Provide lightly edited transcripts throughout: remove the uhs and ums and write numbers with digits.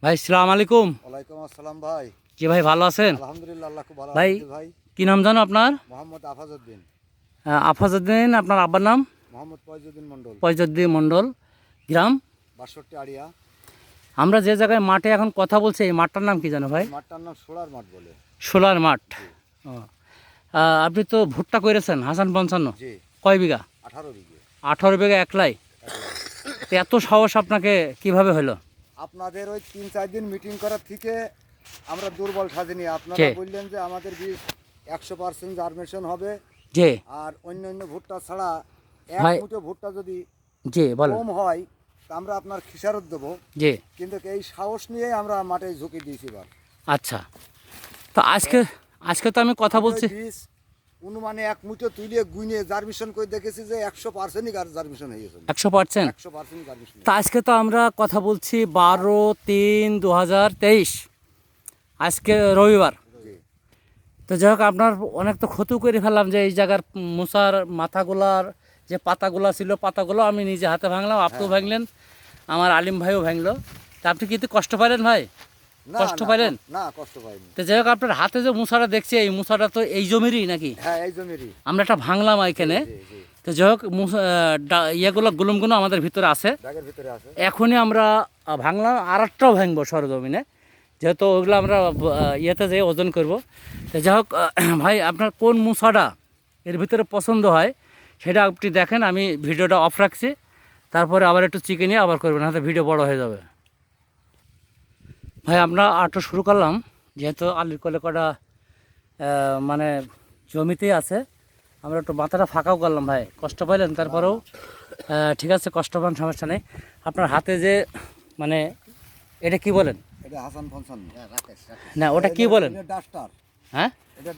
ভাই সালাম আলাইকুম। ওয়ালাইকুম আসসালাম ভাই। জি ভাই, ভালো আছেন? আলহামদুলিল্লাহ, আল্লাহ খুব ভালো ভাই রাখছে ভাই। কি নাম জানো আপনার? মোহাম্মদ আফাজউদ্দিন। আফাজউদ্দিন। আপনার আব্বার নাম? মোহাম্মদ ফয়জউদ্দিন মন্ডল। ফয়জউদ্দিন মণ্ডল। গ্রাম? ৬২ আড়িয়া। আমরা যে জায়গায় মাঠে এখন কথা বলছি এই মাঠটার নাম কি জানো ভাই? মাঠটার নাম সোলার মাঠ বলে। সোলার মাঠ। জি ও, আপনি তো ভুট্টা করেছেন হাসান ৫৫। জি। কয় বিঘা? 18 বিঘে। 18 বিঘা একলাই? তো এত সাহস আপনাকে কিভাবে হলো? আপনাদের ওই ৩-৪ দিন মিটিং করার থেকে আমরা দুর্বল সাজিনি। আপনারা জি। বললেন যে আমাদের বীজ ১০০% জার্মেশন হবে, জি আর অন্য ভুট্টা ছাড়া এক ভাই। মুঠো ভুট্টা যদি জি বলেন। কম হয় তা আমরা আপনার খিসারত দেবো। জি। কিন্তু এই সাহস নিয়ে আমরা মাঠে ঝুঁকি দিয়েছি এবার। আচ্ছা, তো আজকে আজকে তো আমি কথা বলছি। বীজ অনুমানে এক মুঠো তুলিয়ে গুইনে জার্মিশন করে দেখেছি যে ১০০%ই জার্মিশন হয়ে গেছে। 100%। ১০০% জার্মিশন। তা আজকে তো আমরা কথা বলছি 12/৩/২০২৩। আজকে রবিবার। জি। তো যাই হোক, আপনার অনেক তো ক্ষতি করে ফেললাম যে এই জায়গার মুসার মাথাগুলার যে পাতাগুলা ছিল, পাতাগুলো আমি নিজে হাতে ভাঙলাম, আপনিও ভাঙলেন, আমার আলিম ভাইও ভাঙলো। তা আপনি কিন্তু কষ্ট পাইলেন ভাই? না কষ্ট না, পাইলেন? না কষ্ট পাইনি। তো যাই হোক, আপনার হাতে যে মুসাটা দেখছি এই মুসাটা তো এই জমিরই নাকি? হ্যাঁ, এই জমিরই। আমরা একটা ভাঙলাম এখানে। জি জি। তো যাই হোক, ইয়েগুলো গুলুমগুলো আমাদের ভিতরে আছে। ব্যাগের ভিতরে আছে। এখনই আমরা ভাঙলাম, আর একটাও ভাঙবো সরজমিনে, যেহেতু ওগুলো আমরা ইয়েতে যেয়ে ওজন করব। তো যাই হোক ভাই, আপনার কোন মুসাটা এর ভিতরে পছন্দ হয় সেটা আপনি দেখেন। আমি ভিডিওটা অফ রাখছি, তারপরে আবার একটু চিকে নিয়ে আবার করবেন, হাতে ভিডিও বড় হয়ে যাবে। ভাই আমরা আটটা শুরু করলাম, যেহেতু আলুর কলে কটা মানে জমিতেই আছে, আমরা একটু মাথাটা ফাঁকাও করলাম। ভাই কষ্ট পাইলেন? তারপরেও ঠিক আছে, কষ্ট পান, সমস্যা নেই। আপনার হাতে যে মানে এটা কি বলেন? এটা হাসান ৫৫। না, ওটা কি বলেন? এটা ডাস্টার। হ্যাঁ, এটা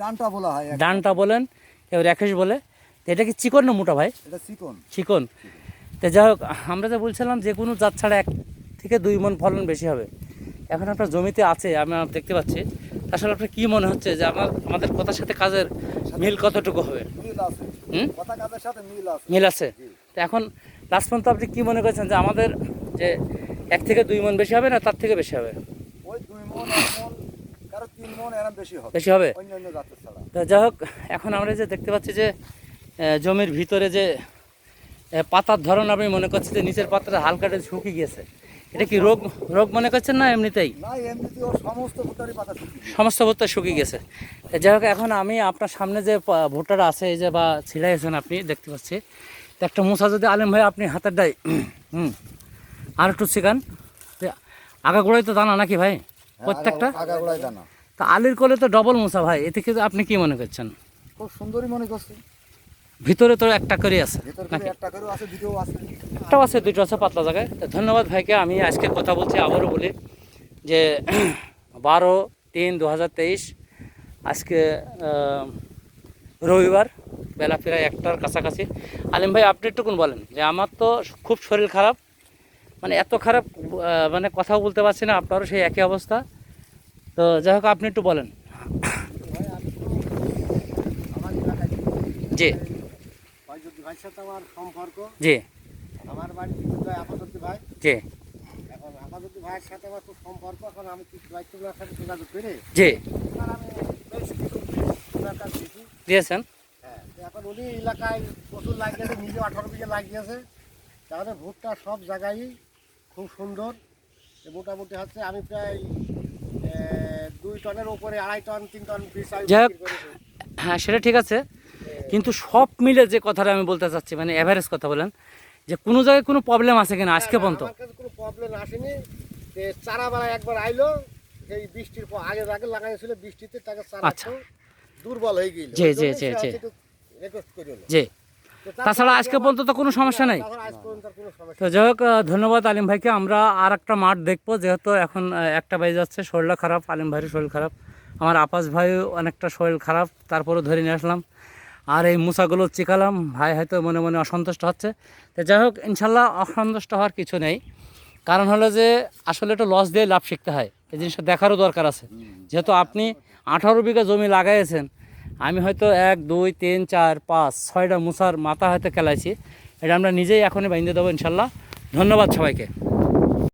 ডানটা বলা হয়। ডানটা বলেন, কেউ রেখেস বলে। তো এটা কি চিকন না মোটা ভাই? এটা চিকন। চিকন। তো যাই হোক, আমরা যে বলছিলাম যে কোনো জাত ছাড়া ১ থেকে ২ মণ ফলন বেশি হবে। এখন আপনার জমিতে আছে, আমি দেখতে পাচ্ছি। আসলে আপনার কী মনে হচ্ছে যে আমাদের কথার সাথে কাজের মিল কতটুকু হবে? মিল আছে। হুম, কথা কাজের সাথে মিল আছে। মিল আছে। জি। তো এখন লাস্ট পর্যন্ত আপনি কী মনে করছেন যে আমাদের যে ১ থেকে ২ মণ বেশি হবে না তার থেকে বেশি হবে? ওই ২ মণ ১ মণ কারো ৩ মণ এরকম বেশি হবে। বেশি হবে। অন্যান্য জাতের ছাড়া। তো যাই হোক, এখন আমরা যে দেখতে পাচ্ছি যে জমির ভিতরে যে পাতার ধরন, আমি মনে করছি যে নিচের পাতাটা হালকাটা শুকিয়ে গিয়েছে। এটা কি রোগ রোগ মনে করছেন না এমনিতেই? না, এমনিতেও সমস্ত ভুট্টারই পাতা শুকিয়ে গেছে। সমস্ত ভুট্টা শুকিয়ে গেছে। তো যাই হোক, এখন আমি আপনার সামনে যে ভুট্টাটা আছে এই যে বা ছিড়াইছেন আপনি দেখতে পাচ্ছি, তো একটা মুসা যদি আলেম ভাই আপনি হাতের ডাই আর একটু শিখান। আগা গোড়ায় তো দানা নাকি ভাই প্রত্যেকটা? আগাগোড়ায় দানা। তা আলির কোলে তো ডবল মুসা ভাই, এতে কি আপনি কি মনে করছেন? খুব সুন্দরই মনে করছে। ভিতরে তো একটা করে আছে ভেতর নাকি? করে একটা করেও আছে, দুটোও আছে। একটাও আছে, দুটো আছে পাতলা জায়গায়। তো ধন্যবাদ ভাইকে। আমি আজকে কথা বলছি, আবারও বলি যে 12/৩/২০২৩ আজকে রবিবার, বেলা প্রায় ১টার কাছাকাছি। আলিম ভাই আপনি একটুকুন বলেন যে আমার তো খুব শরীর খারাপ, মানে এত খারাপ, মানে কথাও বলতে পারছি না, আপনারও সেই একই অবস্থা। তো যাই হোক, আপনি একটু বলেন। ভাই আমি তো আমার এলাকায় জি ফয়জুদ্দি ভাইয়ের সাথে আমার সম্পর্ক। জি আমার বাড়ি চিত্তদায় আপাতত ভাই। জি এখন আপাতত ভাইয়ের সাথে আমার খুব সম্পর্ক। এখন আমি চিত্তদার সাথে যোগাযোগ করে জি এবার আমি বেশ কিছু ওনার কাছে দিয়েছি। দিয়েছেন। হ্যাঁ, তো এখন উনি এলাকায় প্রচুর লাগিয়েছে, নিজে 18 বিঘে লাগিয়েছে। তাহলে ভুট্টা সব জায়গায় খুব সুন্দর। মোটামুটি হচ্ছে আমি প্রায় 2 টনের উপরে 2.5 টন 3 টন বীজ আমি যাই হোক, বিক্রি করেছি। হ্যাঁ সেটা ঠিক আছে, কিন্তু সব মিলে যে কথাটা আমি বলতে চাচ্ছি, মানে অ্যাভারেজ কথা বলেন যে কোনো জায়গায় কোনো প্রবলেম আছে কিনা আজকে পর্যন্ত? আমার কাছে কোনো প্রবলেম আসেনি। যে চারাবেলা একবার আইলো, এই বৃষ্টির পর আগে লাগাইছিল, বৃষ্টিতে তাকে চারা আচ্ছা। একটু দুর্বল হয়ে গেল। জি জি জি জি রিকোয়েস্ট করলো। জি। তাছাড়া আজকে পর্যন্ত তো কোনো সমস্যা নাই। তাছাড়া আজ পর্যন্ত আর কোনো সমস্যা তো যাই হোক, ধন্যবাদ আলিম ভাইকে। আমরা আর একটা মাঠ দেখবো, যেহেতু এখন 1টা বেজে যাচ্ছে, শরীরটা খারাপ, আলিম ভাইয়ের শরীর খারাপ, আমার আপাস ভাইও অনেকটা শরীর খারাপ, তারপরেও ধরে নিয়ে আসলাম। আর এই মুসাগুলো চিকালাম, ভাই হয়তো মনে মনে অসন্তুষ্ট হচ্ছে। তো যাই হোক, ইনশাল্লাহ অসন্তুষ্ট হওয়ার কিছু নেই। কারণ হলো যে আসলে একটু লস দিয়ে লাভ শিখতে হয়, এই জিনিসটা দেখারও দরকার আছে। যেহেতু আপনি 18 বিঘা জমি লাগাইয়েছেন, আমি হয়তো 1 2 3 4 5 6টা মুসার মাথা হয়তো খেলাইছি, এটা আমরা নিজেই এখনই বাইন্ধে দেবো ইনশাল্লাহ। ধন্যবাদ সবাইকে।